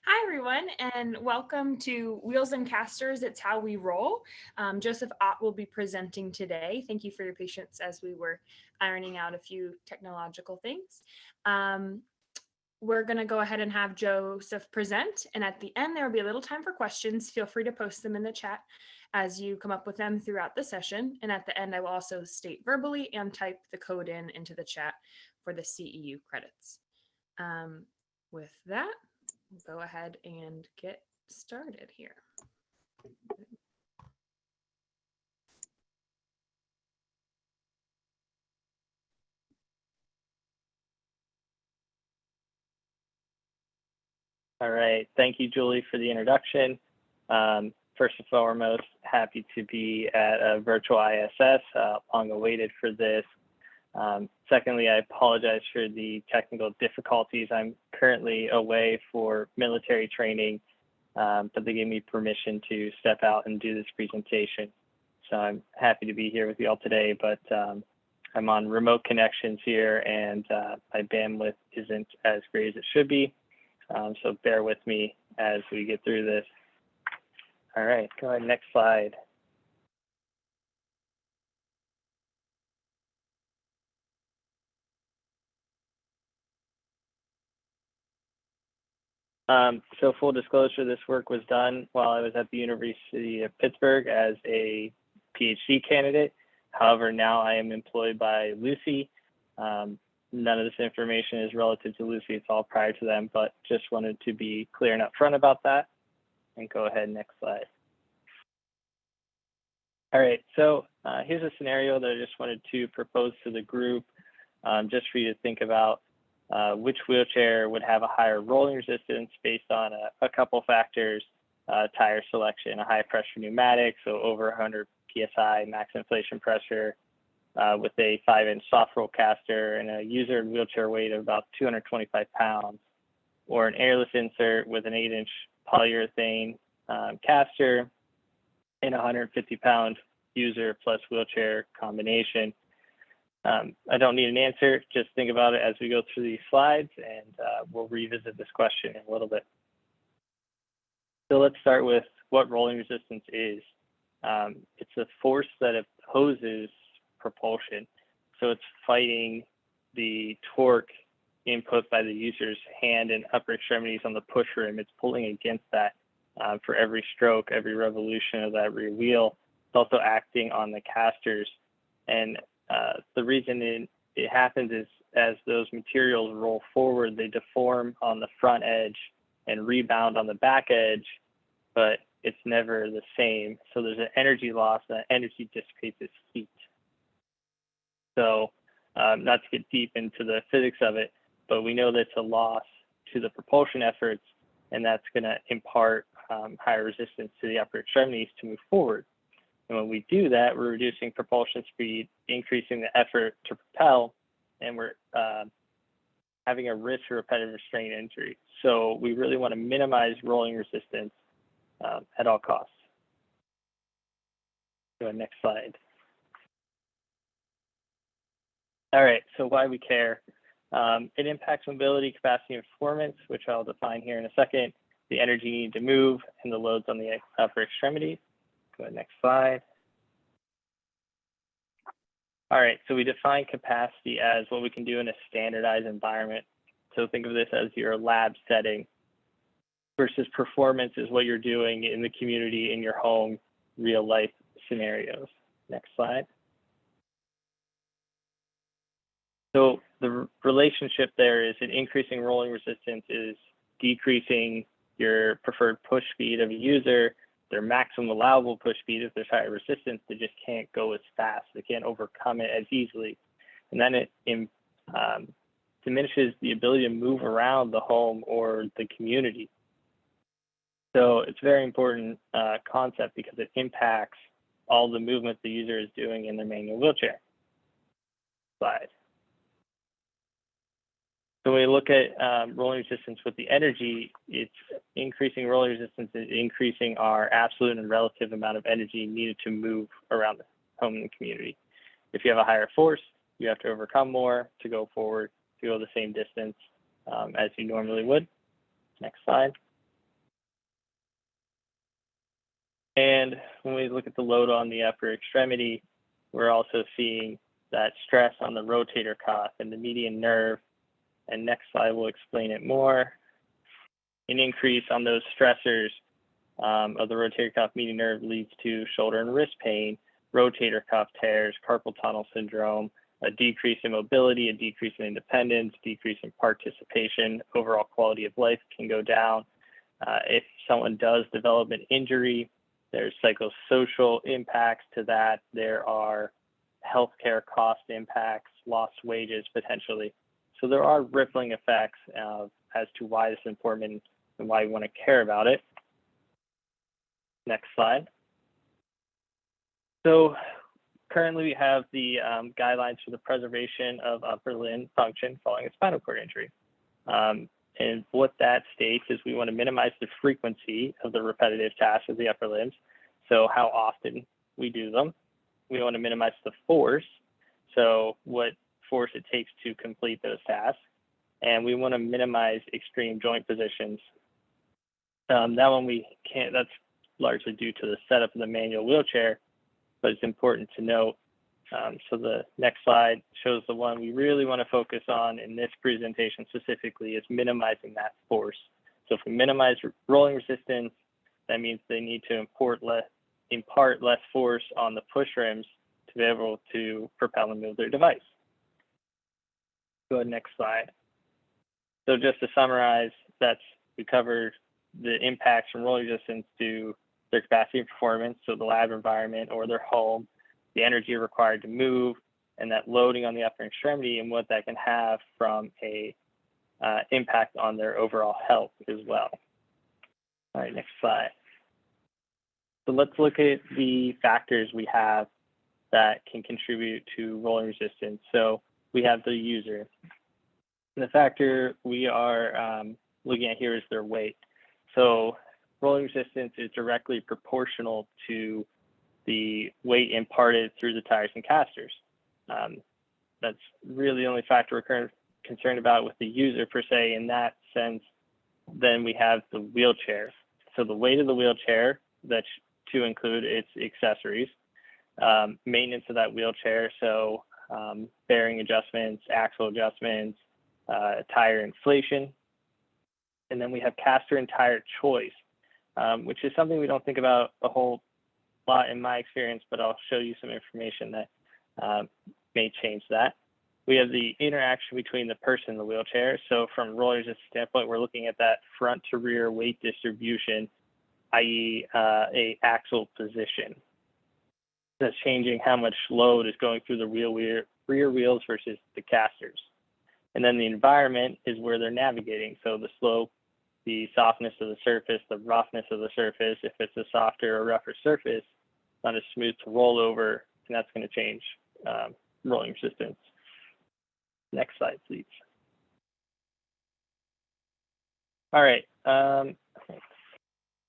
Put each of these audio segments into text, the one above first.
Hi, everyone, and welcome to Wheels and Casters, It's How We Roll. Joseph Ott will be presenting today. Thank you for your patience as we were ironing out a few technological things. We're going to go ahead and have Joseph present, and at the end, there will be a little time for questions. Feel free to post them in the chat as you come up with them throughout the session. And at the end, I will also state verbally and type the code into the chat for the CEU credits. With that, go ahead and get started here. All right, thank you, Julie, for the introduction. First and foremost, happy to be at a virtual ISS, long awaited for this. Secondly, I apologize for the technical difficulties. I'm currently away for military training, but they gave me permission to step out and do this presentation. So I'm happy to be here with you all today, but I'm on remote connections here and my bandwidth isn't as great as it should be. So bear with me as we get through this. All right, go ahead, next slide. So full disclosure, this work was done while I was at the University of Pittsburgh as a PhD candidate. However, now I am employed by Lucy. None of this information is relative to Lucy, it's all prior to them, but just wanted to be clear and upfront about that. And go ahead, next slide. All right, so here's a scenario that I just wanted to propose to the group, just for you to think about which wheelchair would have a higher rolling resistance based on a couple factors, tire selection, a high pressure pneumatic, so over 100 PSI max inflation pressure, with a 5-inch soft roll caster and a user wheelchair weight of about 225 pounds, or an airless insert with an 8-inch polyurethane caster and a 150-pound user plus wheelchair combination. I don't need an answer, just think about it as we go through these slides, and we'll revisit this question in a little bit. So let's start with what rolling resistance is. It's a force that opposes propulsion. So it's fighting the torque input by the user's hand and upper extremities on the push rim. It's pulling against that for every stroke, every revolution of that rear wheel. It's also acting on the casters. And the reason it happens is as those materials roll forward, they deform on the front edge and rebound on the back edge, but it's never the same. So there's an energy loss, and that energy dissipates as heat. So not to get deep into the physics of it, but we know that's a loss to the propulsion efforts, and that's going to impart higher resistance to the upper extremities to move forward. And when we do that, we're reducing propulsion speed, increasing the effort to propel, and we're having a risk for repetitive restraint injury. So we really want to minimize rolling resistance at all costs. Go ahead, next slide. All right, so why we care. It impacts mobility, capacity, and performance, which I'll define here in a second, the energy needed to move, and the loads on the upper extremities. Go ahead, next slide. All right, so we define capacity as what we can do in a standardized environment. So think of this as your lab setting, versus performance is what you're doing in the community, in your home, real life scenarios. Next slide. So the relationship there is an increasing rolling resistance is decreasing your preferred push speed of a user, their maximum allowable push speed. If there's higher resistance, they just can't go as fast. They can't overcome it as easily. And then it diminishes the ability to move around the home or the community. So it's a very important concept because it impacts all the movement the user is doing in their manual wheelchair. Slide. So when we look at rolling resistance with the energy, it's increasing rolling resistance is increasing our absolute and relative amount of energy needed to move around the home and the community. If you have a higher force, you have to overcome more to go forward, to go the same distance as you normally would. Next slide. And when we look at the load on the upper extremity, we're also seeing that stress on the rotator cuff and the median nerve. And next slide will explain it more. An increase on those stressors of the rotator cuff median nerve leads to shoulder and wrist pain, rotator cuff tears, carpal tunnel syndrome, a decrease in mobility, a decrease in independence, decrease in participation, overall quality of life can go down. If someone does develop an injury, there's psychosocial impacts to that. There are healthcare cost impacts, lost wages potentially. So there are rippling effects as to why this is important and why we want to care about it. Next slide. So currently we have the guidelines for the preservation of upper limb function following a spinal cord injury. And what that states is we want to minimize the frequency of the repetitive tasks of the upper limbs. So how often we do them. We want to minimize the force. So what force it takes to complete those tasks. And we want to minimize extreme joint positions. That one we can't, that's largely due to the setup of the manual wheelchair, but it's important to note. So the next slide shows the one we really want to focus on in this presentation specifically is minimizing that force. So if we minimize rolling resistance, that means they need to impart less force on the push rims to be able to propel and move their device. Go ahead, next slide. So just to summarize, we covered the impacts from rolling resistance to their capacity and performance, so the lab environment or their home, the energy required to move, and that loading on the upper extremity and what that can have from a impact on their overall health as well. All right, next slide. So let's look at the factors we have that can contribute to rolling resistance. So we have the user. And the factor we are looking at here is their weight. So rolling resistance is directly proportional to the weight imparted through the tires and casters. That's really the only factor we're concerned about with the user per se. In that sense, then we have the wheelchair. So the weight of the wheelchair, that's to include its accessories, maintenance of that wheelchair, so bearing adjustments, axle adjustments, tire inflation. And then we have caster and tire choice, which is something we don't think about a whole lot in my experience, but I'll show you some information that may change that. We have the interaction between the person and the wheelchair. So from rolling resistance standpoint, we're looking at that front to rear weight distribution, i.e. a axle position. That's changing how much load is going through the rear wheels versus the casters. And then the environment is where they're navigating. So the slope, the softness of the surface, the roughness of the surface. If it's a softer or rougher surface, not as smooth to roll over, and that's going to change rolling resistance. Next slide, please. All right.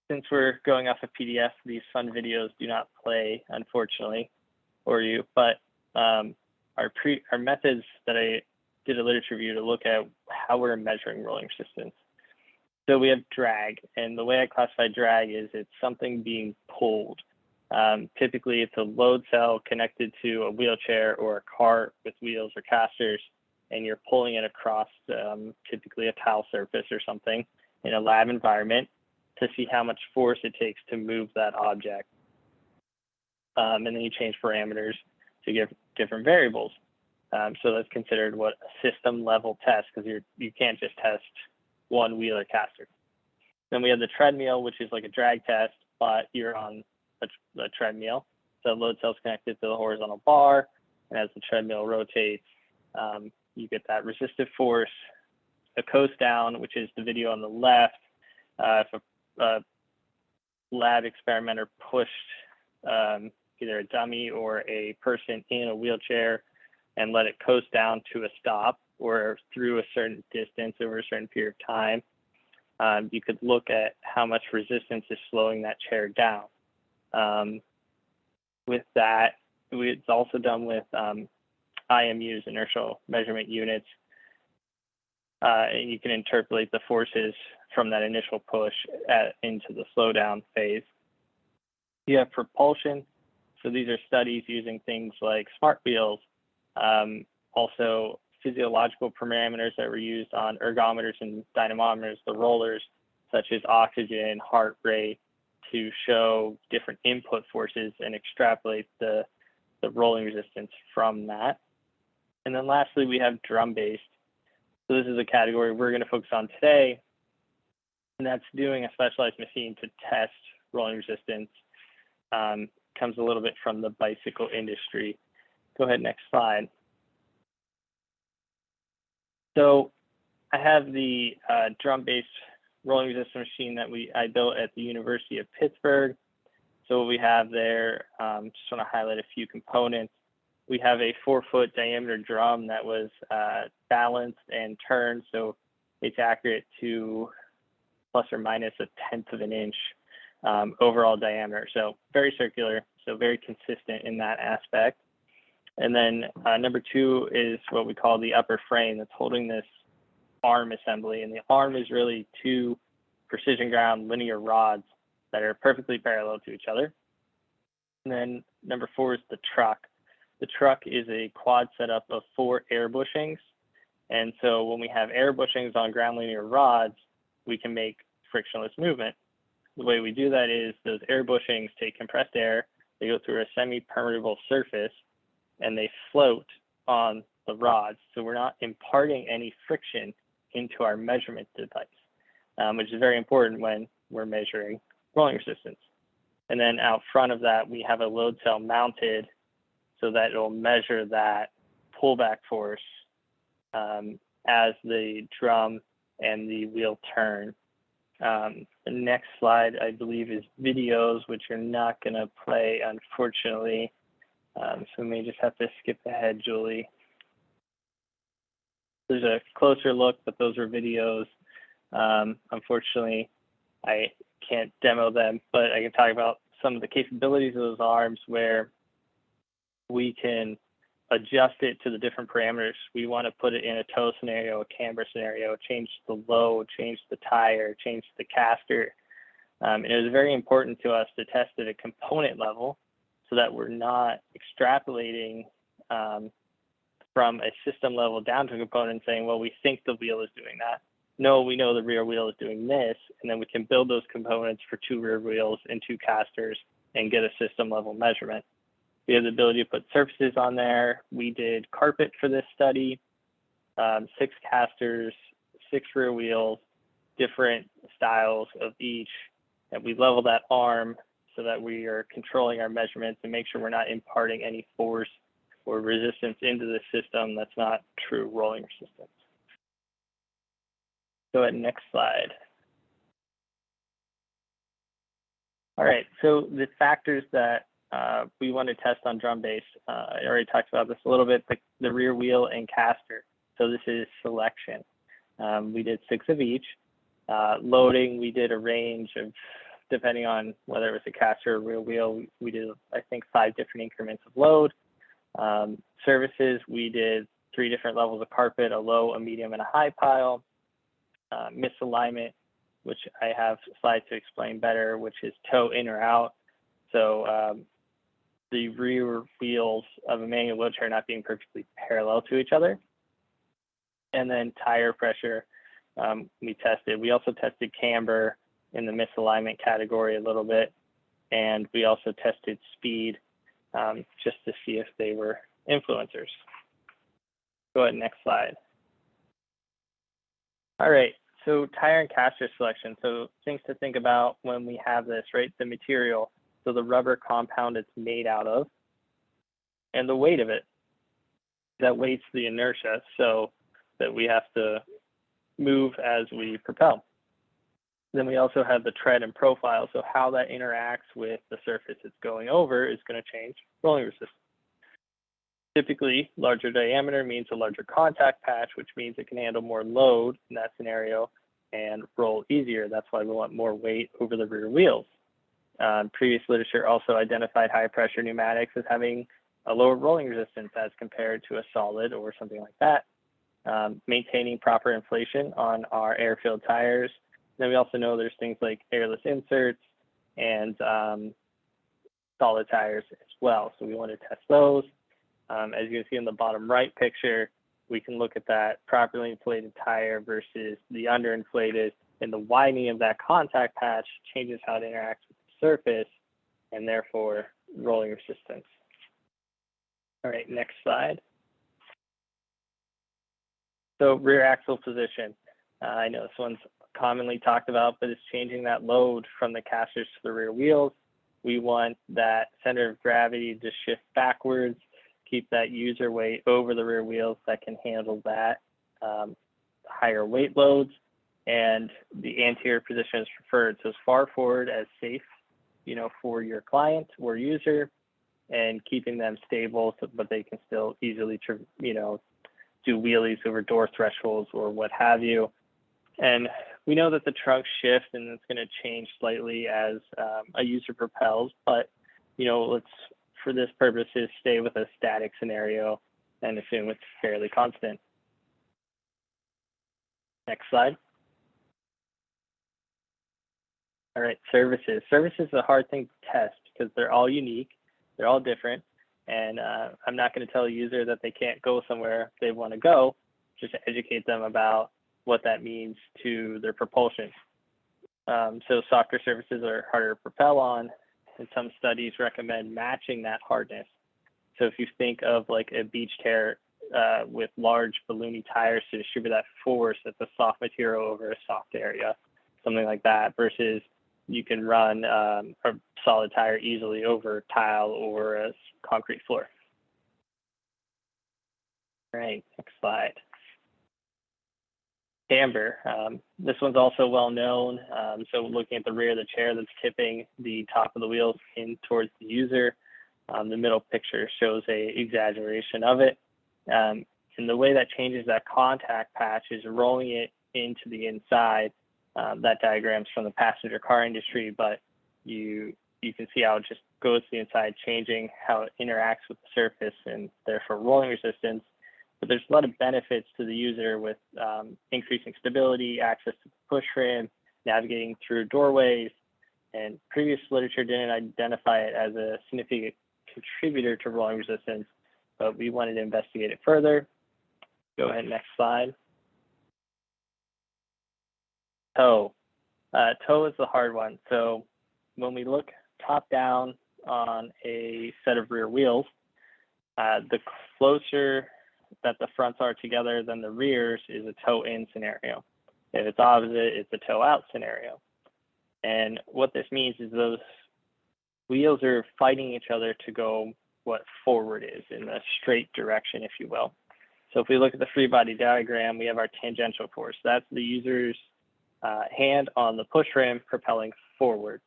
Since we're going off a PDF, these fun videos do not play, unfortunately, for you. But our methods that I did a literature review to look at how we're measuring rolling resistance. So we have drag, and the way I classify drag is it's something being pulled. Typically, it's a load cell connected to a wheelchair or a cart with wheels or casters, and you're pulling it across typically a tile surface or something in a lab environment to see how much force it takes to move that object. And then you change parameters to give different variables. So that's considered what a system level test, because you can't just test one wheel or caster. Then we have the treadmill, which is like a drag test, but you're on a treadmill. So the load cell's connected to the horizontal bar, and as the treadmill rotates, you get that resistive force. A coast down, which is the video on the left, if a lab experimenter pushed either a dummy or a person in a wheelchair and let it coast down to a stop or through a certain distance over a certain period of time, you could look at how much resistance is slowing that chair down. With that, it's also done with IMUs, inertial measurement units, and you can interpolate the forces from that initial push into the slowdown phase. You have propulsion. So these are studies using things like smart wheels, also physiological parameters that were used on ergometers and dynamometers, the rollers, such as oxygen, heart rate, to show different input forces and extrapolate the rolling resistance from that. And then lastly, we have drum-based. So this is a category we're going to focus on today, and that's doing a specialized machine to test rolling resistance. Comes a little bit from the bicycle industry. Go ahead, next slide. So I have the drum-based rolling resistance machine that I built at the University of Pittsburgh. So what we have there, just want to highlight a few components. We have a 4-foot diameter drum that was balanced and turned, so it's accurate to plus or minus 1/10 of an inch overall diameter. So very circular, so very consistent in that aspect. And then number 2 is what we call the upper frame that's holding this arm assembly. And the arm is really 2 precision ground linear rods that are perfectly parallel to each other. And then number 4 is the truck. The truck is a quad setup of 4 air bushings. And so when we have air bushings on ground linear rods, we can make frictionless movement. The way we do that is those air bushings take compressed air, they go through a semi-permeable surface, and they float on the rods. So we're not imparting any friction into our measurement device, which is very important when we're measuring rolling resistance. And then out front of that, we have a load cell mounted so that it'll measure that pullback force as the drum and the wheel turn. The next slide, I believe, is videos, which are not going to play, unfortunately. So we may just have to skip ahead, Julie. There's a closer look, but those are videos. Unfortunately, I can't demo them, but I can talk about some of the capabilities of those arms where we can adjust it to the different parameters. We want to put it in a tow scenario, a camber scenario, change the load, change the tire, change the caster. And it was very important to us to test at a component level so that we're not extrapolating from a system level down to a component saying, well, we think the wheel is doing that. No, we know the rear wheel is doing this, and then we can build those components for 2 rear wheels and 2 casters and get a system level measurement. We have the ability to put surfaces on there. We did carpet for this study, 6 casters, 6 rear wheels, different styles of each, and we level that arm so that we are controlling our measurements and make sure we're not imparting any force or resistance into the system that's not true rolling resistance. Go ahead, next slide. All right, so the factors that we want to test on drum base, I already talked about this a little bit, the rear wheel and caster. So this is selection. We did 6 of each. Loading, we did a range of, depending on whether it was a caster or rear wheel, we did, I think, 5 different increments of load. Services, we did 3 different levels of carpet, a low, a medium, and a high pile. Misalignment, which I have slides to explain better, which is toe in or out. So the rear wheels of a manual wheelchair not being perfectly parallel to each other. And then tire pressure, we tested. We also tested camber in the misalignment category a little bit. And we also tested speed just to see if they were influencers. Go ahead, next slide. All right, so tire and caster selection. So things to think about when we have this, right? The material, so the rubber compound it's made out of, and the weight of it. That weight's the inertia, so that we have to move as we propel. Then we also have the tread and profile, so how that interacts with the surface it's going over is going to change rolling resistance. Typically, larger diameter means a larger contact patch, which means it can handle more load in that scenario and roll easier. That's why we want more weight over the rear wheels. Previous literature also identified high pressure pneumatics as having a lower rolling resistance as compared to a solid or something like that. Maintaining proper inflation on our air-filled tires. Then we also know there's things like airless inserts and solid tires as well. So we want to test those. As you can see in the bottom right picture, we can look at that properly inflated tire versus the underinflated, and the widening of that contact patch changes how it interacts with the surface and therefore rolling resistance. All right, next slide. So rear axle position. I know this one's commonly talked about, but it's changing that load from the casters to the rear wheels. We want that center of gravity to shift backwards, keep that user weight over the rear wheels that can handle that higher weight loads, and the anterior position is preferred. So as far forward as safe, for your client or user, and keeping them stable, but they can still easily, do wheelies over door thresholds or what have you. And we know that the trunk shifts and it's going to change slightly as a user propels, but let's, for this purposes, stay with a static scenario and assume it's fairly constant. Next slide. All right, services. Services is a hard thing to test because they're all unique, they're all different, and I'm not going to tell a user that they can't go somewhere they want to go, just to educate them about what that means to their propulsion. So softer surfaces are harder to propel on, and some studies recommend matching that hardness. So if you think of like a beach tire with large balloony tires to distribute that force, that's a soft material over a soft area, something like that, versus you can run a solid tire easily over tile or a concrete floor. All right, next slide. Camber. This one's also well known. So looking at the rear of the chair that's tipping the top of the wheels in towards the user. The middle picture shows a exaggeration of it. And the way that changes that contact patch is rolling it into the inside. That diagram's from the passenger car industry, but you can see how it just goes to the inside, changing how it interacts with the surface and therefore rolling resistance. But there's a lot of benefits to the user with increasing stability, access to the push rim, navigating through doorways, and previous literature didn't identify it as a significant contributor to rolling resistance, but we wanted to investigate it further. Go ahead, next slide. Toe. Toe is the hard one. So when we look top down on a set of rear wheels, the closer that the fronts are together than the rears is a toe in scenario. If it's opposite, it's a toe out scenario. And what this means is those wheels are fighting each other to go what forward is, in a straight direction, if you will. So if we look at the free body diagram, we have our tangential force. That's the user's hand on the push rim propelling forward.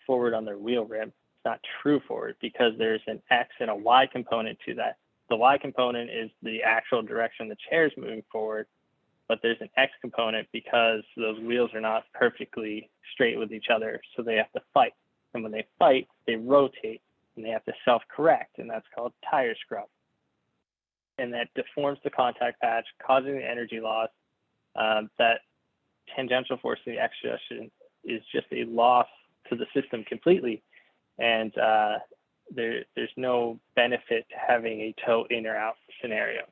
Forward on their wheel rim. It's not true forward because there's an X and a Y component to that. The Y component is the actual direction the chair is moving forward, but there's an X component because those wheels are not perfectly straight with each other, so they have to fight. And when they fight, they rotate and they have to self-correct, and that's called tire scrub. And that deforms the contact patch, causing the energy loss. That tangential force of the X suggestion is just a loss to the system completely. And there's no benefit to having a toe in or out scenario.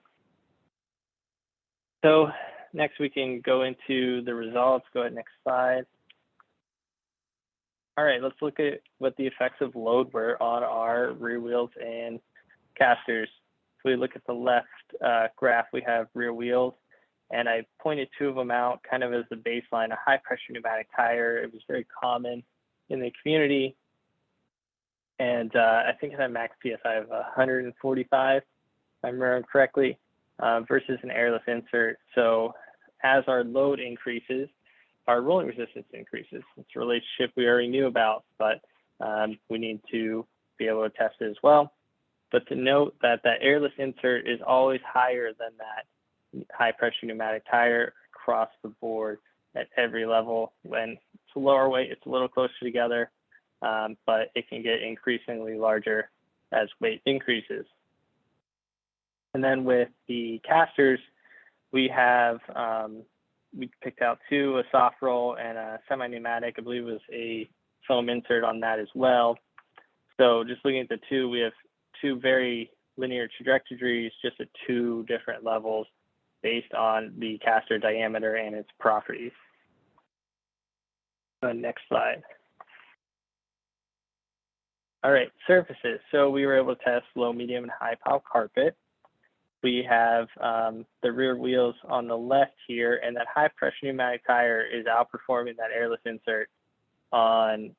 So next we can go into the results. Go ahead, next slide. All right, let's look at what the effects of load were on our rear wheels and casters. If we look at the left graph, we have rear wheels, and I pointed two of them out kind of as the baseline, a high pressure pneumatic tire. It was very common in the community. And I think it had max PSI of 145, if I remember correctly, versus an airless insert. So as our load increases, our rolling resistance increases. It's a relationship we already knew about, but we need to be able to test it as well. But to note that that airless insert is always higher than that high pressure pneumatic tire across the board at every level. When it's a lower weight, it's a little closer together, but it can get increasingly larger as weight increases. And then with the casters, we have, we picked out two, a soft roll and a semi-pneumatic. I believe it was a foam insert on that as well. So just looking at the two, we have two very linear trajectories, just at two different levels based on the caster diameter and its properties. Next slide. All right, surfaces. So we were able to test low, medium, and high pile carpet. We have the rear wheels on the left here, and that high pressure pneumatic tire is outperforming that airless insert on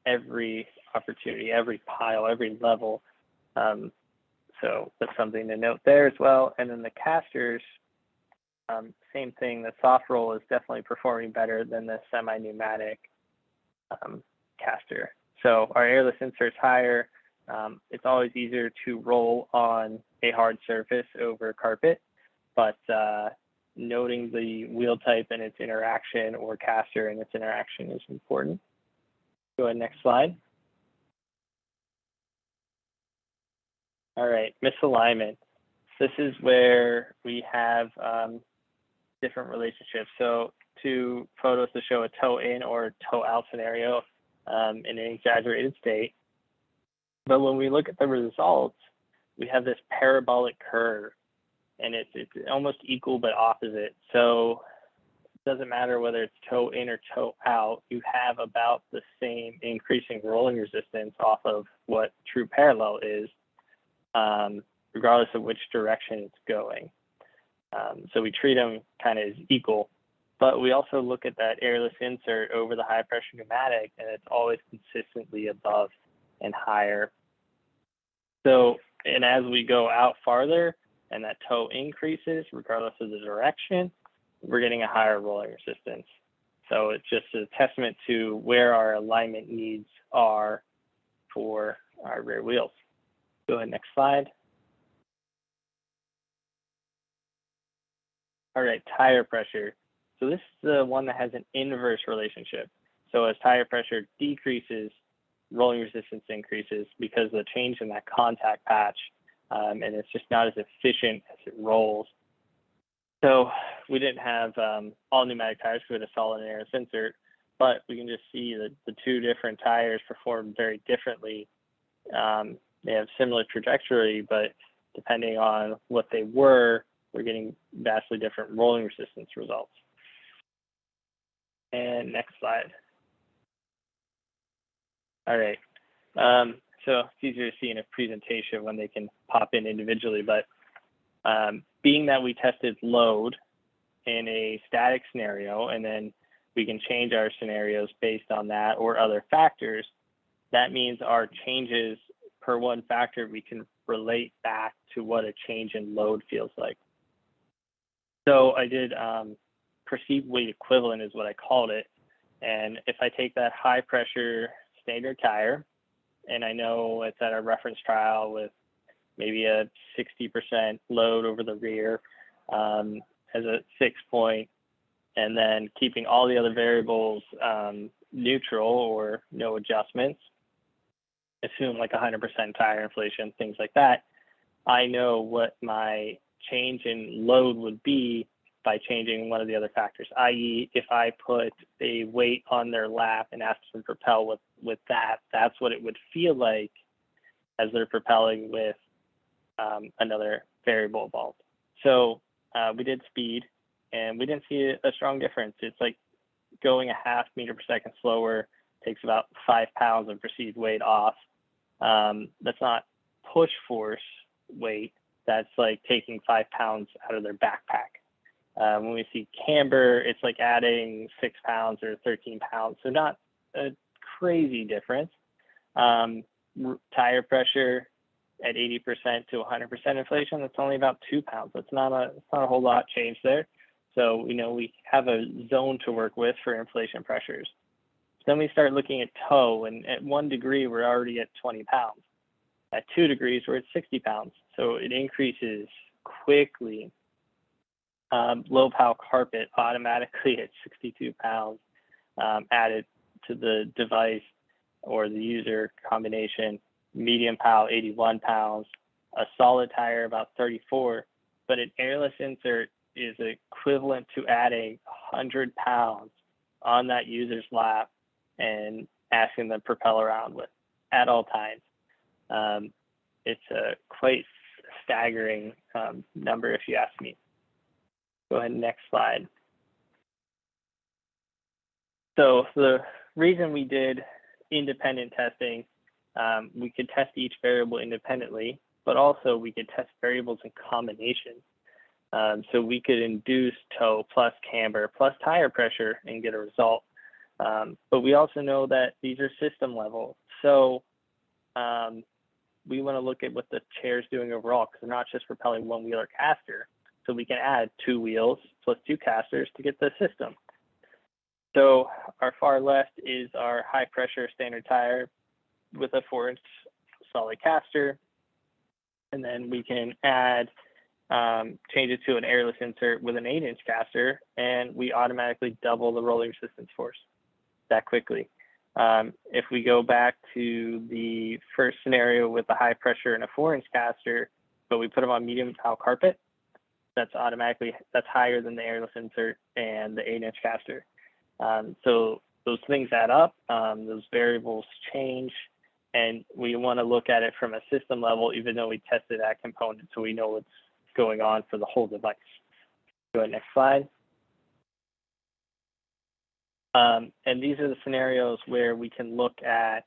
every opportunity, every pile, every level. So that's something to note there as well. And then the casters, same thing, the soft roll is definitely performing better than the semi-pneumatic caster. So our airless insert's higher. It's always easier to roll on a hard surface over carpet, but noting the wheel type and its interaction, or caster and its interaction, is important. Go ahead, next slide. All right, misalignment. This is where we have different relationships. So two photos to show a toe in or toe out scenario in an exaggerated state. But when we look at the results, we have this parabolic curve, and it's almost equal but opposite. So it doesn't matter whether it's toe in or toe out, you have about the same increasing rolling resistance off of what true parallel is, regardless of which direction it's going. So we treat them kind of as equal, but we also look at that airless insert over the high pressure pneumatic, and it's always consistently above and higher. So, and as we go out farther and that toe increases, regardless of the direction, we're getting a higher rolling resistance. So it's just a testament to where our alignment needs are for our rear wheels. Go ahead, next slide. All right, tire pressure. So this is the one that has an inverse relationship. So as tire pressure decreases, rolling resistance increases because of the change in that contact patch, and it's just not as efficient as it rolls. So we didn't have all pneumatic tires because we had a solid and airless insert, but we can just see that the two different tires perform very differently. They have similar trajectory, but depending on what they were, we're getting vastly different rolling resistance results. And next slide. All right. So it's easier to see in a presentation when they can pop in individually, but being that we tested load in a static scenario, and then we can change our scenarios based on that or other factors, that means our changes per one factor, we can relate back to what a change in load feels like. So I did perceived weight equivalent is what I called it. And if I take that high pressure standard tire, and I know it's at a reference trial with maybe a 60% load over the rear as a 6 point, and then keeping all the other variables neutral or no adjustments, assume like 100% tire inflation, things like that, I know what my change in load would be by changing one of the other factors, i.e. if I put a weight on their lap and ask them to propel with that, that's what it would feel like as they're propelling with another variable involved. So we did speed, and we didn't see a strong difference. It's like going a half meter per second slower takes about 5 pounds of perceived weight off. That's not push force weight. That's like taking 5 pounds out of their backpack. When we see camber, it's like adding 6 pounds or 13 pounds. So not a crazy difference. Tire pressure at 80% to 100% inflation, that's only about 2 pounds. It's not a whole lot change there. So, you know, we have a zone to work with for inflation pressures. Then we start looking at toe, and at 1 degree, we're already at 20 pounds. At 2 degrees, we're at 60 pounds. So it increases quickly. Low pile carpet automatically at 62 pounds added to the device or the user combination. medium POW 81 pounds, a solid tire about 34, but an airless insert is equivalent to adding 100 pounds on that user's lap and asking them to propel around with at all times. It's a quite staggering number if you ask me. Go ahead, next slide. So the reason we did independent testing, we could test each variable independently, but also we could test variables in combination. So we could induce tow plus camber plus tire pressure and get a result. But we also know that these are system level. So we want to look at what the chair is doing overall, because they're not just propelling one wheel or caster. So we can add 2 wheels plus 2 casters to get the system. So our far left is our high pressure standard tire with a 4-inch solid caster. And then we can add, change it to an airless insert with an 8-inch caster, and we automatically double the rolling resistance force that quickly. If we go back to the first scenario with the high pressure and a 4-inch caster, but we put them on medium POW carpet, that's higher than the airless insert and the 8-inch caster. So those things add up, those variables change, and we want to look at it from a system level, even though we tested that component, so we know what's going on for the whole device. Go ahead, next slide. And these are the scenarios where we can look at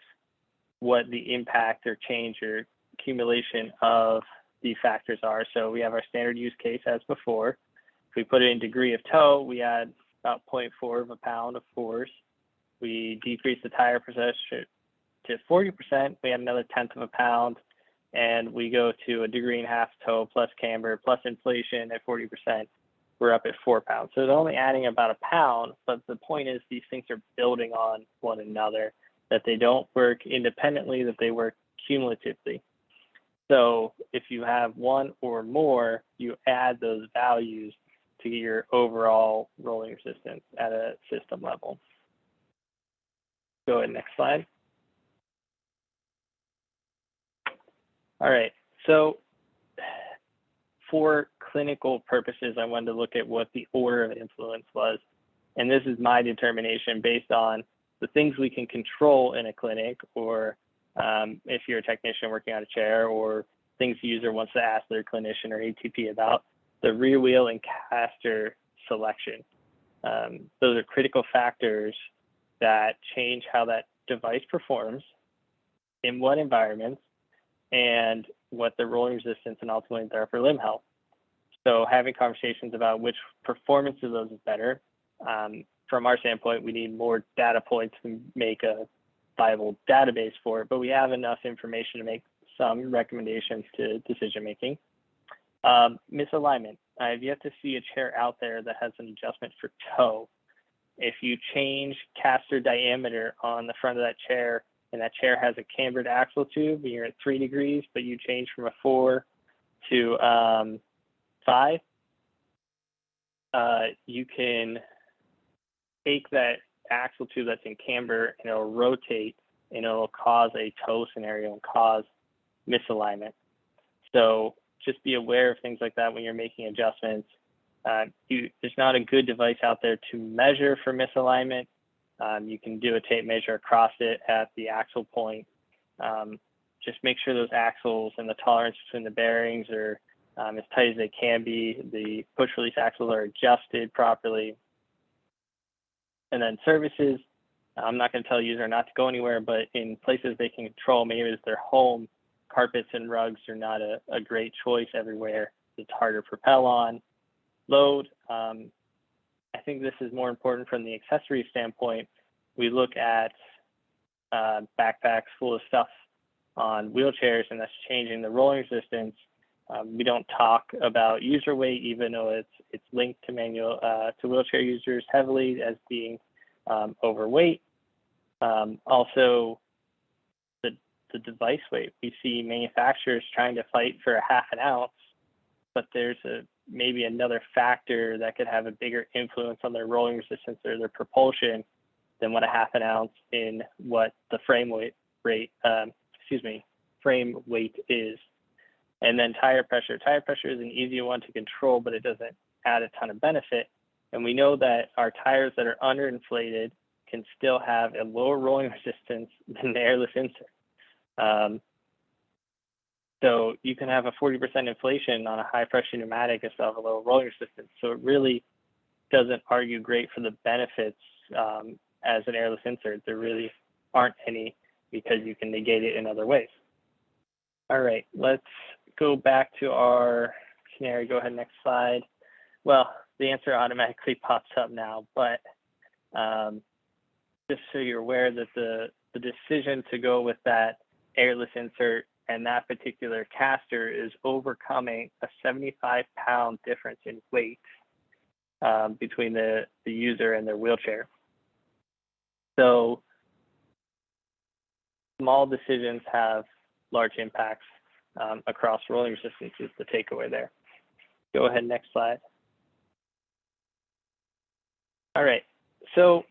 what the impact or change or accumulation of the factors are. So we have our standard use case as before. If we put it in degree of tow, we add about 0.4 of a pound of force. We decrease the tire percentage to 40%, we add another 1/10 of a pound, and we go to a 1.5 tow plus camber plus inflation at 40%. We're up at 4 pounds. So it's only adding about a pound, but the point is these things are building on one another, that they don't work independently, that they work cumulatively. So if you have one or more, you add those values to get your overall rolling resistance at a system level. Go ahead, next slide. All right, so for clinical purposes, I wanted to look at what the order of influence was. And this is my determination based on the things we can control in a clinic, or if you're a technician working on a chair, or things the user wants to ask their clinician or ATP about, the rear wheel and caster selection. Those are critical factors that change how that device performs, in what environments, and what the rolling resistance and ultimately the upper limb health. So having conversations about which performance of those is better. From our standpoint, we need more data points to make a viable database for it, but we have enough information to make some recommendations to decision making. Misalignment. I have yet to see a chair out there that has an adjustment for toe. If you change caster diameter on the front of that chair, and that chair has a cambered axle tube, and you're at 3 degrees, but you change from a 4 to 5, you can take that axle tube that's in camber and it'll rotate and it'll cause a toe scenario and cause misalignment. So just be aware of things like that when you're making adjustments. There's not a good device out there to measure for misalignment. You can do a tape measure across it at the axle point. Just make sure those axles and the tolerance between the bearings are as tight as they can be. The push release axles are adjusted properly. And then services, I'm not going to tell a user not to go anywhere, but in places they can control, maybe it's their home, carpets and rugs are not a great choice everywhere. It's harder to propel on. Load, I think this is more important from the accessory standpoint. We look at backpacks full of stuff on wheelchairs, and that's changing the rolling resistance. We don't talk about user weight, even though it's linked to wheelchair users heavily as being overweight. Also, the device weight. We see manufacturers trying to fight for a 1/2 ounce, but there's maybe another factor that could have a bigger influence on their rolling resistance or their propulsion than what a 1/2 ounce in what the frame weight rate, frame weight is. And then tire pressure. Tire pressure is an easy one to control, but it doesn't add a ton of benefit. And we know that our tires that are underinflated can still have a lower rolling resistance than the airless insert. So you can have a 40% inflation on a high pressure pneumatic and still have a lower rolling resistance. So it really doesn't argue great for the benefits as an airless insert. There really aren't any because you can negate it in other ways. All right, let's go back to our scenario. Go ahead, next slide. Well, the answer automatically pops up now, but just so you're aware that the decision to go with that airless insert and that particular caster is overcoming a 75-pound difference in weight between the user and their wheelchair. So small decisions have large impacts across rolling resistance is the takeaway there. Go ahead, next slide. All right, so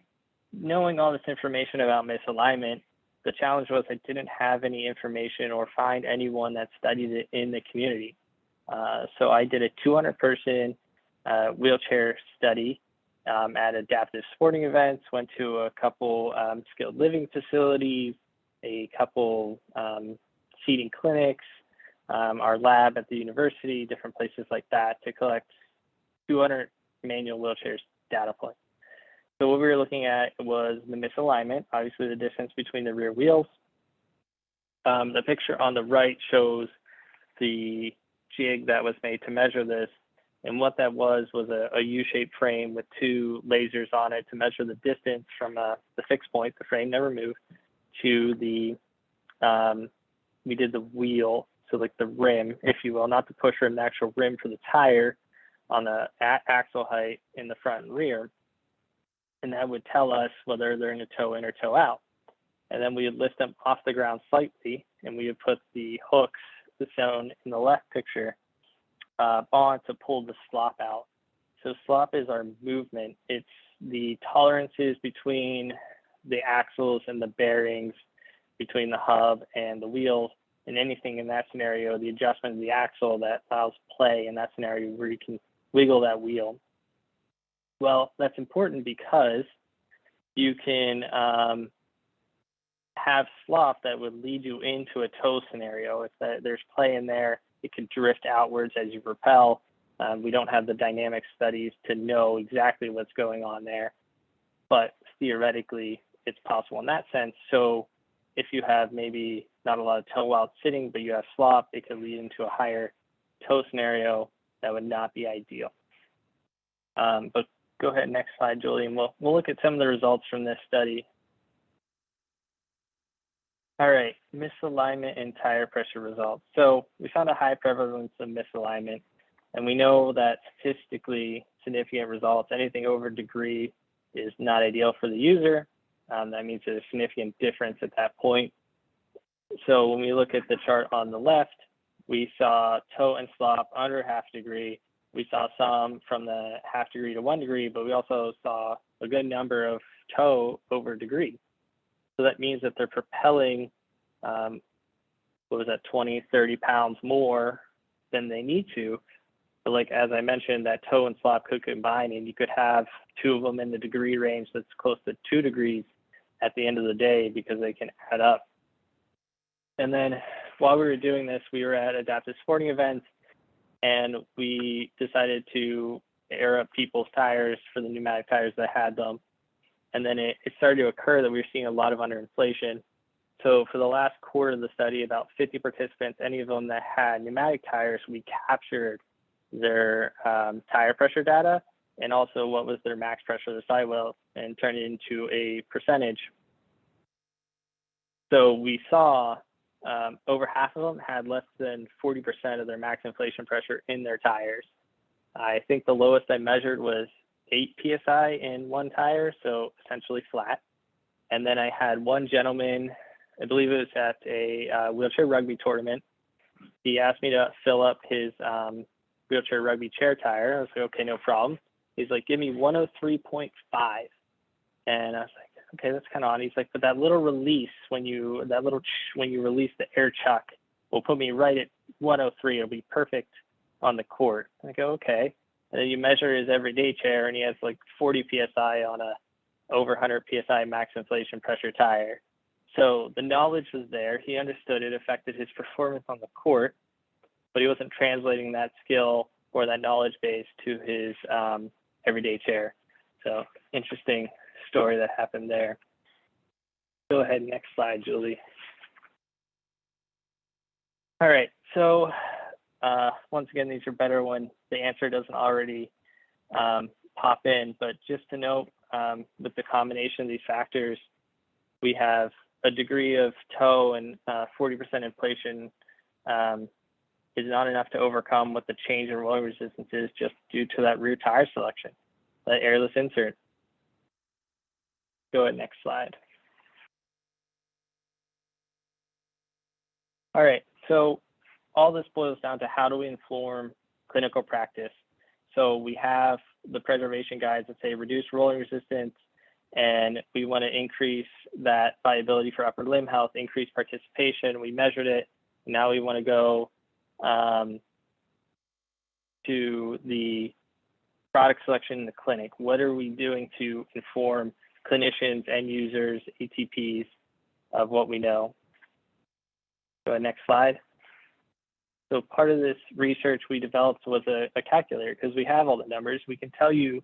knowing all this information about misalignment, the challenge was I didn't have any information or find anyone that studied it in the community. So I did a 200-person wheelchair study at adaptive sporting events, went to a couple skilled living facilities, a couple seating clinics, our lab at the university, different places like that to collect 200 manual wheelchairs data points. So what we were looking at was the misalignment, obviously the distance between the rear wheels. The picture on the right shows the jig that was made to measure this. And what that was a U-shaped frame with two lasers on it to measure the distance from the fixed point, the frame never moved, to the, we did the wheel, so like the rim, if you will, not the push rim, the actual rim for the tire on the axle height in the front and rear. And that would tell us whether they're in a toe in or toe out. And then we would lift them off the ground slightly, and we would put the hooks, as shown in the left picture, on to pull the slop out. So slop is our movement. It's the tolerances between the axles and the bearings, between the hub and the wheels, and anything in that scenario, the adjustment of the axle that allows play in that scenario where you can wiggle that wheel. Well, that's important because you can have slop that would lead you into a toe scenario. If there's play in there, it can drift outwards as you propel. We don't have the dynamic studies to know exactly what's going on there, but theoretically, it's possible in that sense. So if you have maybe not a lot of toe while sitting, but you have slop, it could lead into a higher toe scenario that would not be ideal. But go ahead, next slide, Julie, and we'll look at some of the results from this study. All right, misalignment and tire pressure results. So we found a high prevalence of misalignment, and we know that statistically significant results, anything over a degree, is not ideal for the user. That means there's a significant difference at that point. So when we look at the chart on the left, we saw toe and slop under half degree. We saw some from the half degree to 1 degree, but we also saw a good number of toe over a degree. So that means that they're propelling, 20, 30 pounds more than they need to. But like, as I mentioned, that toe and slop could combine and you could have two of them in the degree range that's close to 2 degrees at the end of the day because they can add up. And then while we were doing this, we were at adaptive sporting events and we decided to air up people's tires for the pneumatic tires that had them. And then it started to occur that we were seeing a lot of underinflation. So for the last quarter of the study, about 50 participants, any of them that had pneumatic tires, we captured their tire pressure data and also what was their max pressure of the sidewall and turned it into a percentage. So we saw over half of them had less than 40% of their max inflation pressure in their tires. I think the lowest I measured was 8 PSI in one tire, so essentially flat. And then I had one gentleman, I believe it was at a wheelchair rugby tournament. He asked me to fill up his wheelchair rugby chair tire. I was like, okay, no problem. He's like, give me 103.5. And I was like, okay, that's kind of odd. He's like, but that little release when you release the air chuck Well, put me right at 103. It'll be perfect on the court. I go, okay. And then you measure his everyday chair, and he has like 40 PSI on a over 100 PSI max inflation pressure tire. So the knowledge was there. He understood it affected his performance on the court, but he wasn't translating that skill or that knowledge base to his everyday chair. So interesting story that happened there. Go ahead, next slide, Julie. All right, so once again, these are better when the answer doesn't already pop in, but just to note, with the combination of these factors, we have a degree of toe and 40% inflation is not enough to overcome what the change in rolling resistance is just due to that rear tire selection, that airless insert. Go ahead, next slide. All right, so all this boils down to how do we inform clinical practice? So we have the preservation guides that say reduce rolling resistance, and we want to increase that viability for upper limb health, increase participation. We measured it. Now we want to go to the product selection in the clinic. What are we doing to inform clinicians, end users, ATPs of what we know? Go ahead, next slide. So part of this research we developed was a calculator, because we have all the numbers. We can tell you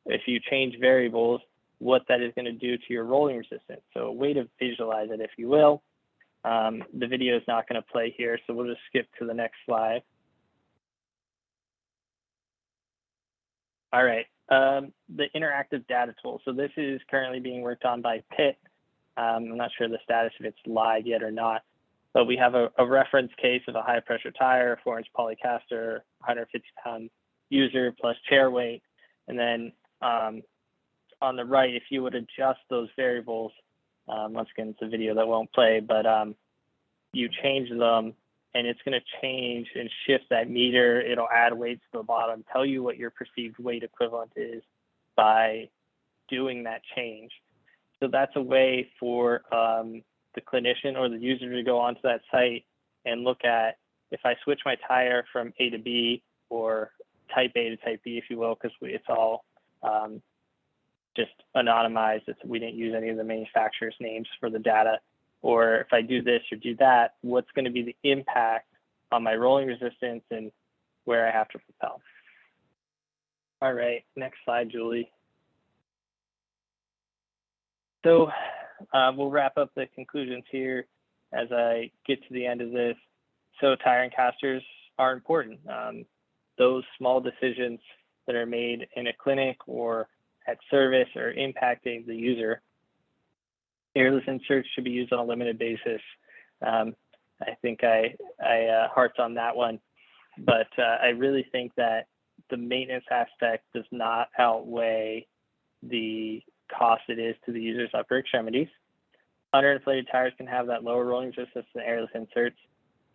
if you change variables, what that is going to do to your rolling resistance. So a way to visualize it, if you will. The video is not going to play here, so we'll just skip to the next slide. All right, the interactive data tool. So this is currently being worked on by Pitt. I'm not sure the status if it's live yet or not, but we have a reference case of a high pressure tire, 4-inch polycaster, 150-pound user plus chair weight. And then on the right, if you would adjust those variables, once again, it's a video that won't play, but you change them and it's going to change and shift that meter. It'll add weights to the bottom, tell you what your perceived weight equivalent is by doing that change. So that's a way for the clinician or the user to go onto that site and look at, if I switch my tire from A to B, or type A to type B, if you will, because it's all just anonymized. We didn't use any of the manufacturer's names for the data. Or if I do this or do that, what's going to be the impact on my rolling resistance and where I have to propel. All right, next slide, Julie. So we'll wrap up the conclusions here as I get to the end of this. So tire and casters are important. Those small decisions that are made in a clinic or at service are impacting the user. Airless inserts should be used on a limited basis. I think I harped on that one, but I really think that the maintenance aspect does not outweigh the cost it is to the user's upper extremities. Underinflated tires can have that lower rolling resistance than airless inserts.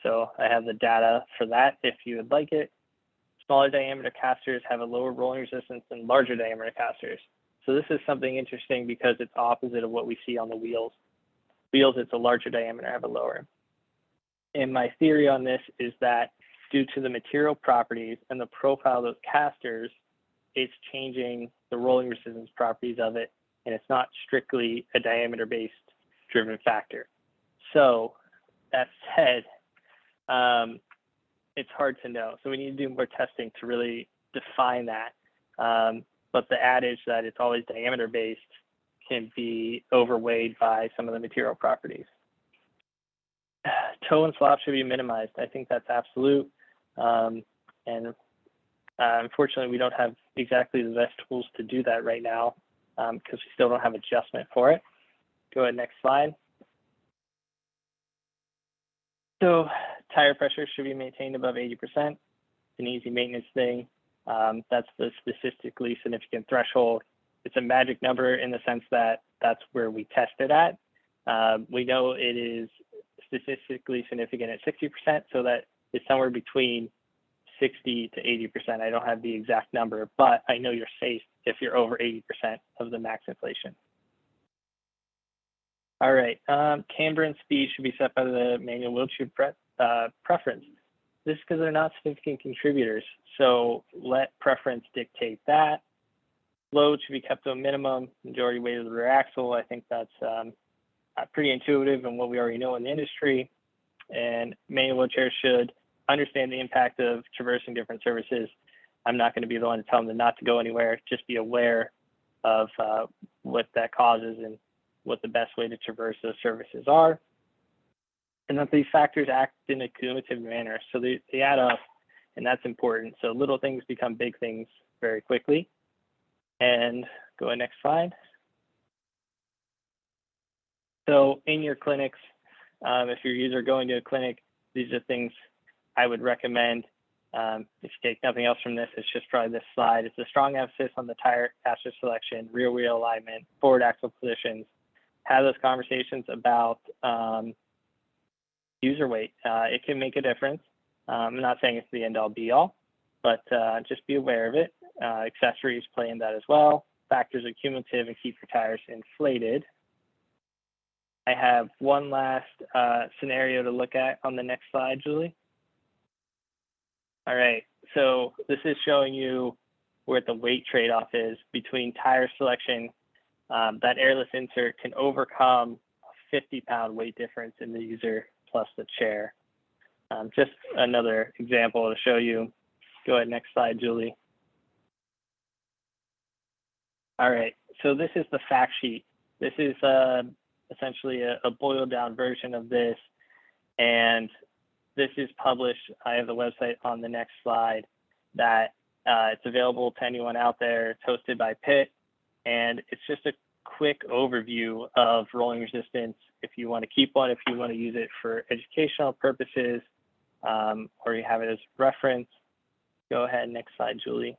So I have the data for that if you would like it. Smaller diameter casters have a lower rolling resistance than larger diameter casters. So this is something interesting because it's opposite of what we see on the wheels. Wheels, it's a larger diameter, have a lower. And my theory on this is that due to the material properties and the profile of those casters, it's changing the rolling resistance properties of it, and it's not strictly a diameter-based driven factor. So that said, it's hard to know. So we need to do more testing to really define that. But the adage that it's always diameter-based can be overweighed by some of the material properties. Toe and slop should be minimized. I think that's absolute. And unfortunately, we don't have exactly the best tools to do that right now because we still don't have adjustment for it. Go ahead, next slide. So tire pressure should be maintained above 80%. It's an easy maintenance thing. That's the statistically significant threshold. It's a magic number in the sense that that's where we test it at. We know it is statistically significant at 60%, so that is somewhere between 60 to 80%. I don't have the exact number, but I know you're safe if you're over 80% of the max inflation. All right, camber and speed should be set by the manual wheel tube preference. This is because they're not significant contributors. So let preference dictate that. Load should be kept to a minimum, majority weight of the rear axle. I think that's pretty intuitive and what we already know in the industry. And manual wheelchairs should understand the impact of traversing different surfaces. I'm not going to be the one to tell them not to go anywhere. Just be aware of what that causes and what the best way to traverse those surfaces are. And that these factors act in a cumulative manner. So they add up, and that's important. So little things become big things very quickly. And go ahead, next slide. So in your clinics, if your user going to a clinic, these are things I would recommend. If you take nothing else from this, it's just probably this slide. It's a strong emphasis on the tire caster selection, rear wheel alignment, forward axle positions. Have those conversations about user weight. It can make a difference. I'm not saying it's the end all be all, but just be aware of it. Accessories play in that as well. Factors are cumulative and keep your tires inflated. I have one last scenario to look at on the next slide, Julie. All right, so this is showing you where the weight trade-off is between tire selection. That airless insert can overcome a 50-pound weight difference in the user plus the chair. Just another example to show you. Go ahead, next slide, Julie. All right, so this is the fact sheet. This is essentially a boiled down version of this, and this is published. I have the website on the next slide that it's available to anyone out there. It's hosted by Pitt, and it's just a quick overview of rolling resistance. If you want to keep one, if you want to use it for educational purposes, or you have it as reference. Go ahead, next slide, Julie.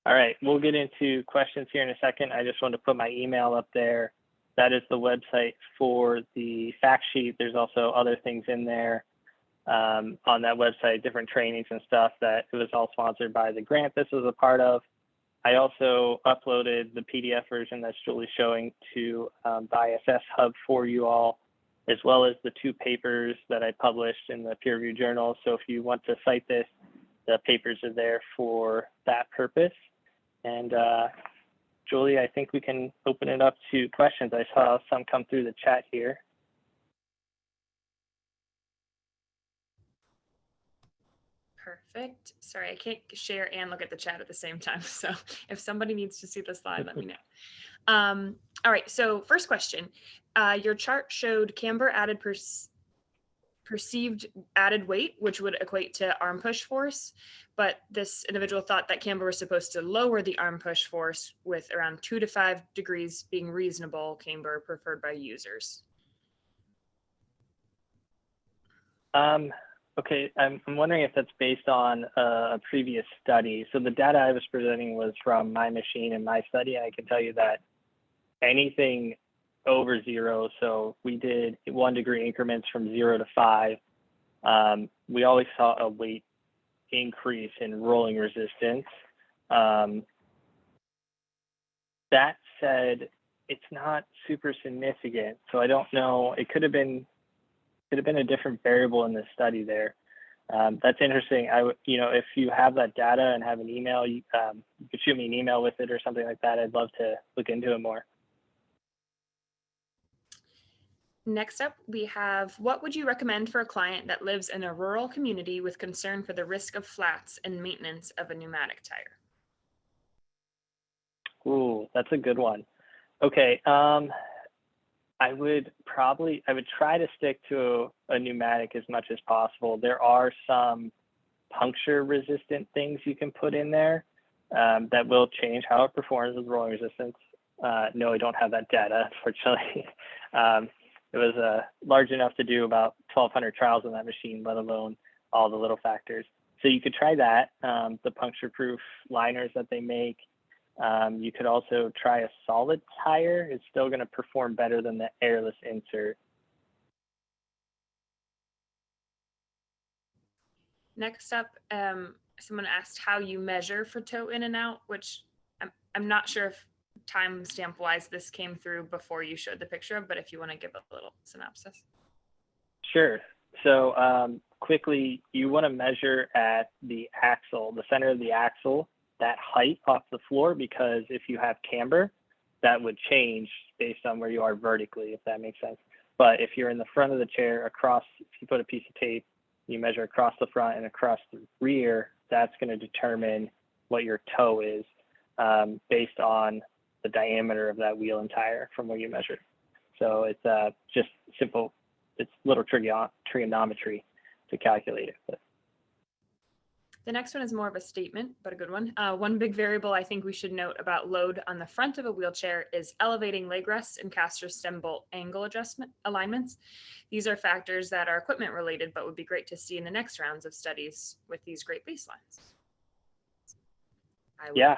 All right, we'll get into questions here in a second. I just want to put my email up there. That is the website for the fact sheet. There's also other things in there on that website, different trainings and stuff that it was all sponsored by the grant this was a part of. I also uploaded the PDF version that's Julie's showing to the ISS Hub for you all, as well as the 2 papers that I published in the peer review journal. So if you want to cite this, the papers are there for that purpose. And Julie, I think we can open it up to questions. I saw some come through the chat here. Perfect. Sorry, I can't share and look at the chat at the same time. So if somebody needs to see the slide, let me know. All right, so first question. Your chart showed camber added perceived added weight, which would equate to arm push force. But this individual thought that camber was supposed to lower the arm push force, with around 2 to 5 degrees being reasonable camber preferred by users. Okay, I'm wondering if that's based on a previous study. So the data I was presenting was from my machine and my study. I can tell you that anything over 0, so we did 1 degree increments from 0 to 5. We always saw a weight increase in rolling resistance. That said, it's not super significant, so I don't know. It could have been a different variable in the study there. That's interesting. If you have that data and have an email, you could shoot me an email with it or something like that. I'd love to look into it more. Next up, we have, what would you recommend for a client that lives in a rural community with concern for the risk of flats and maintenance of a pneumatic tire? Ooh, that's a good one. Okay, I would try to stick to a pneumatic as much as possible. There are some puncture resistant things you can put in there that will change how it performs with rolling resistance. No, I don't have that data, unfortunately. It was large enough to do about 1,200 trials on that machine, let alone all the little factors. So you could try that, the puncture-proof liners that they make. You could also try a solid tire. It's still going to perform better than the airless insert. Next up, someone asked how you measure for toe in and out, which I'm not sure if timestamp wise this came through before you showed the picture, but if you want to give a little synopsis. Sure. So quickly, you want to measure at the axle, the center of the axle, that height off the floor, because if you have camber, that would change based on where you are vertically, if that makes sense. But if you're in the front of the chair across, if you put a piece of tape, you measure across the front and across the rear, that's going to determine what your toe is based on the diameter of that wheel and tire from where you measure. So it's just simple, it's little trigonometry to calculate it. But. The next one is more of a statement, but a good one. One big variable I think we should note about load on the front of a wheelchair is elevating leg rests and caster stem bolt angle adjustment alignments. These are factors that are equipment related, but would be great to see in the next rounds of studies with these great baselines. Yeah,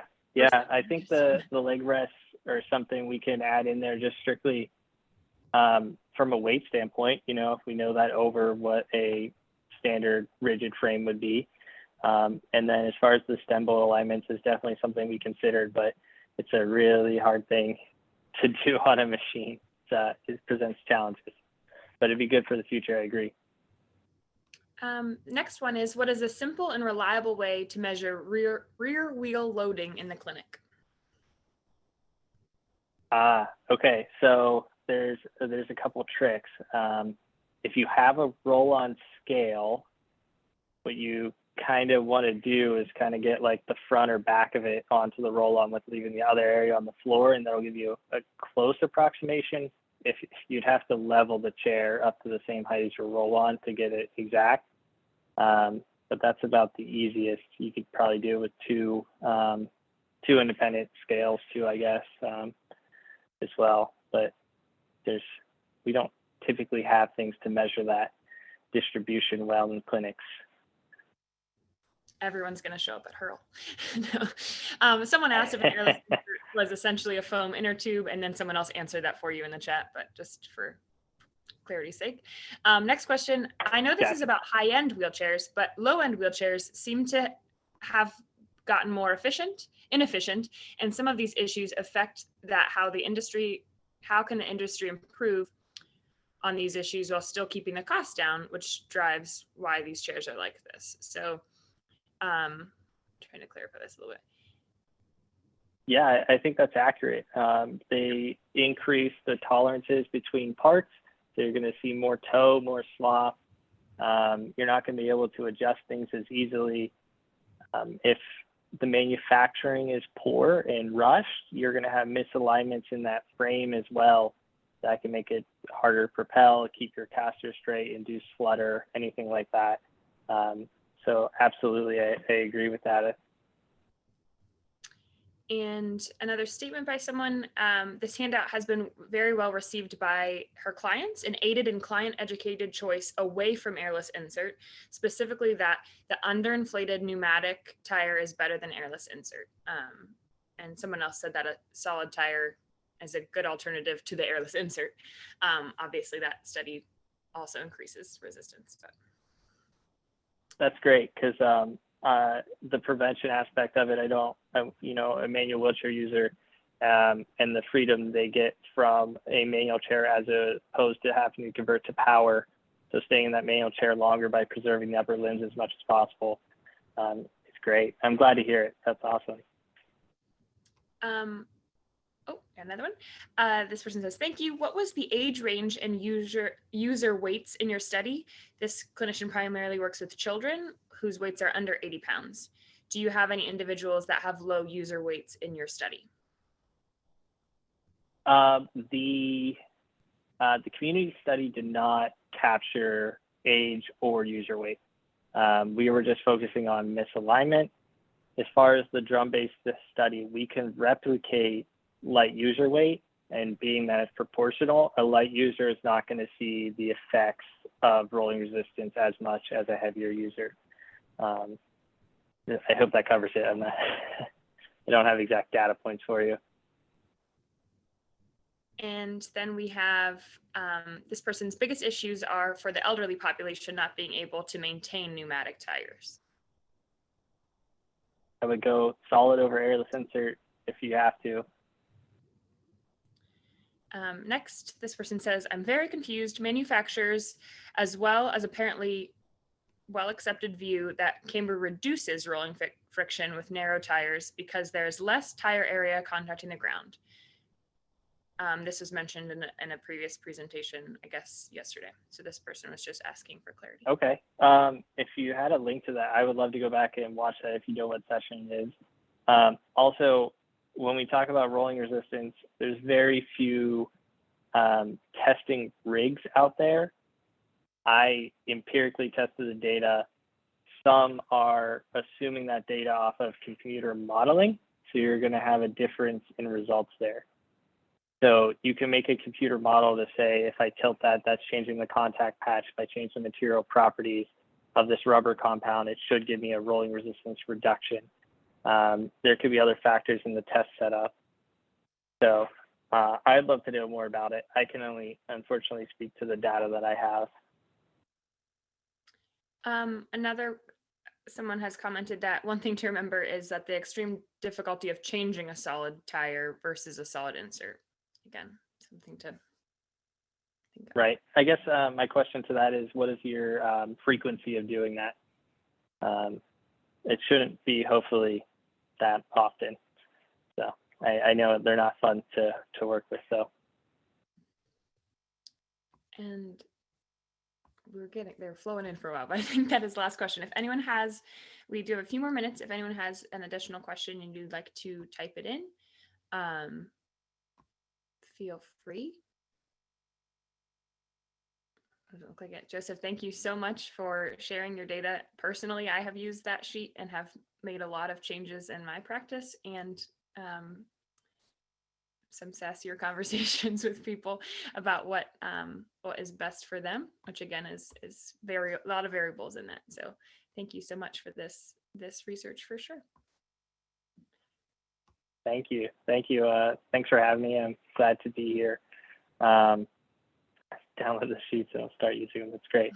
I think the leg rests are something we can add in there just strictly from a weight standpoint, you know, if we know that over what a standard rigid frame would be. And then as far as the stem bolt alignments is definitely something we considered, but it's a really hard thing to do on a machine. It presents challenges, but it'd be good for the future, I agree. Next one is, what is a simple and reliable way to measure rear wheel loading in the clinic? Okay, so there's a couple tricks. If you have a roll-on scale, what you kind of want to do is kind of get like the front or back of it onto the roll-on with leaving the other area on the floor, and that'll give you a close approximation. If you'd have to level the chair up to the same height as your roll-on to get it exact, but that's about the easiest. You could probably do it with two independent scales too, I guess, as well. But we don't typically have things to measure that distribution well in clinics. Everyone's going to show up at Hurl. No. Someone asked if an airless insert was essentially a foam inner tube, and then someone else answered that for you in the chat, but just for clarity's sake. Next question. I know this is about high-end wheelchairs, but low-end wheelchairs seem to have gotten more inefficient, and some of these issues affect that how can the industry improve on these issues while still keeping the cost down, which drives why these chairs are like this. So trying to clarify this a little bit. Yeah, I think that's accurate. They increase the tolerances between parts. So you're going to see more toe, more slop. You're not going to be able to adjust things as easily. If the manufacturing is poor and rushed, you're going to have misalignments in that frame as well. That can make it harder to propel, keep your caster straight, induce flutter, anything like that. So absolutely, I agree with that. And another statement by someone, this handout has been very well received by her clients and aided in client-educated choice away from airless insert, specifically that the underinflated pneumatic tire is better than airless insert. And someone else said that a solid tire is a good alternative to the airless insert. Obviously, that study also increases resistance. But. That's great, because the prevention aspect of it, a manual wheelchair user and the freedom they get from a manual chair as opposed to having to convert to power. So staying in that manual chair longer by preserving the upper limbs as much as possible. It's great. I'm glad to hear it. That's awesome. Another one. This person says, thank you. What was the age range and user weights in your study? This clinician primarily works with children whose weights are under 80 pounds. Do you have any individuals that have low user weights in your study? The community study did not capture age or user weight. We were just focusing on misalignment. As far as the drum-based study, we can replicate light user weight, and being that it's proportional, a light user is not going to see the effects of rolling resistance as much as a heavier user. I hope that covers it. I don't have exact data points for you. And then we have this person's biggest issues are for the elderly population not being able to maintain pneumatic tires. I would go solid over airless insert if you have to. Next, this person says, I'm very confused. Manufacturers, as well as apparently well-accepted view that camber reduces rolling friction with narrow tires because there's less tire area contacting the ground. This was mentioned in a previous presentation, I guess, yesterday. So this person was just asking for clarity. Okay. If you had a link to that, I would love to go back and watch that if you know what session it is. Also, when we talk about rolling resistance, there's very few testing rigs out there. I empirically tested the data. Some are assuming that data off of computer modeling, so you're going to have a difference in results there. So you can make a computer model to say, if I tilt that, that's changing the contact patch. If I change the material properties of this rubber compound, it should give me a rolling resistance reduction. There could be other factors in the test setup. So I'd love to know more about it. I can only, unfortunately, speak to the data that I have. Someone has commented that one thing to remember is that the extreme difficulty of changing a solid tire versus a solid insert. Again, something to think of. Right. I guess my question to that is, what is your frequency of doing that? It shouldn't be, hopefully, that often. So I know they're not fun to work with. So. And they're flowing in for a while, but I think that is the last question. If anyone has, we do have a few more minutes. If anyone has an additional question and you'd like to type it in, feel free. Doesn't look like it. Joseph, thank you so much for sharing your data. Personally, I have used that sheet and have made a lot of changes in my practice and some sassier conversations with people about what is best for them, which again is a lot of variables in that. So thank you so much for this research for sure. Thank you. Thanks for having me. I'm glad to be here. Download the sheets and I'll start using them. It's great.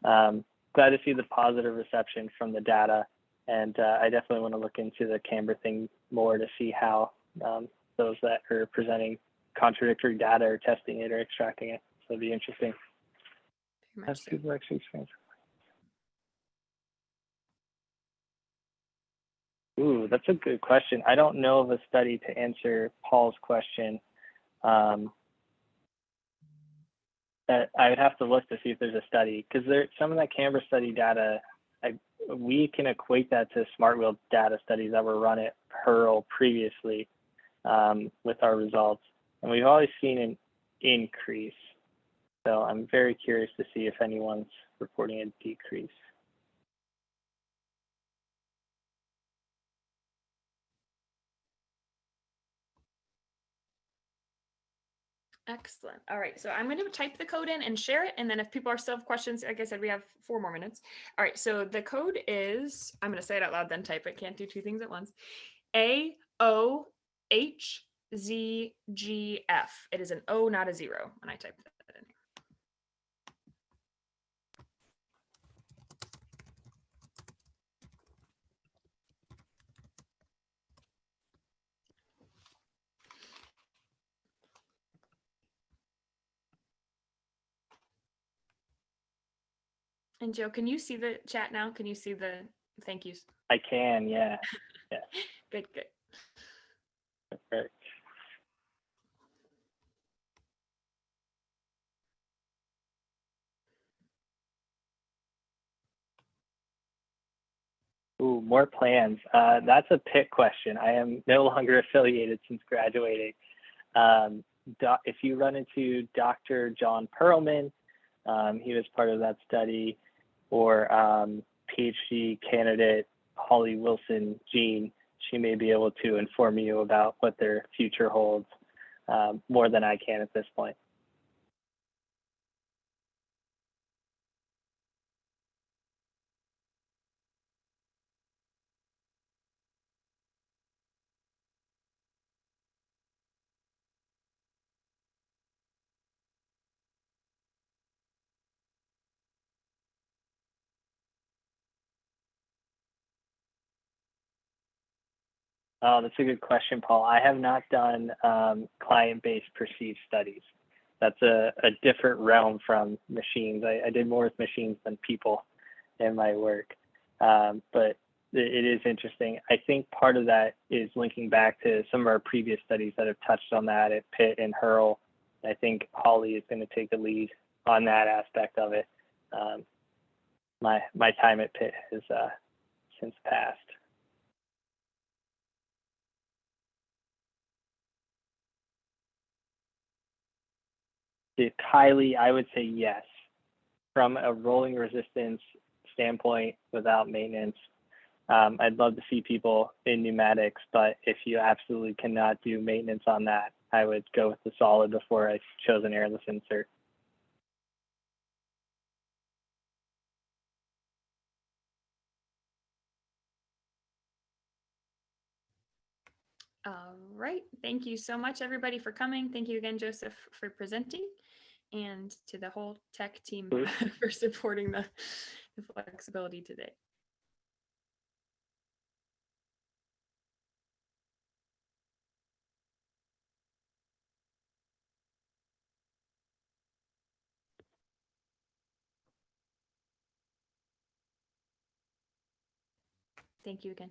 Glad to see the positive reception from the data. And I definitely want to look into the camber thing more to see how those that are presenting contradictory data are testing it or extracting it. So it'll be interesting. That's super experience. Ooh, that's a good question. I don't know of a study to answer Paul's question. I would have to look to see if there's a study, because some of that camber study data, we can equate that to smart wheel data studies that were run at Pearl previously with our results. And we've always seen an increase. So I'm very curious to see if anyone's reporting a decrease. Excellent. All right, so I'm going to type the code in and share it. And then if people are still have questions, like I said, we have 4 more minutes. All right, so the code is, I'm going to say it out loud, then type it. Can't do 2 things at once. AOHZGF. It is an O, not a 0 when I type that in. And Joe, can you see the chat now? Can you see the thank yous? I can, yeah. Good. Perfect. Ooh, more plans. That's a PIT question. I am no longer affiliated since graduating. If you run into Dr. John Perlman, he was part of that study, or PhD candidate Holly Wilson Jean, she may be able to inform you about what their future holds more than I can at this point. Oh, that's a good question, Paul. I have not done client-based perceived studies. That's a different realm from machines. I did more with machines than people in my work. But it is interesting. I think part of that is linking back to some of our previous studies that have touched on that at Pitt and Hurl. I think Holly is going to take the lead on that aspect of it. My time at Pitt has since passed. To Kylie, I would say yes. From a rolling resistance standpoint, without maintenance, I'd love to see people in pneumatics, but if you absolutely cannot do maintenance on that, I would go with the solid before I chose an airless insert. All right. Thank you so much, everybody, for coming. Thank you again, Joseph, for presenting, and to the whole tech team for supporting the flexibility today. Thank you again.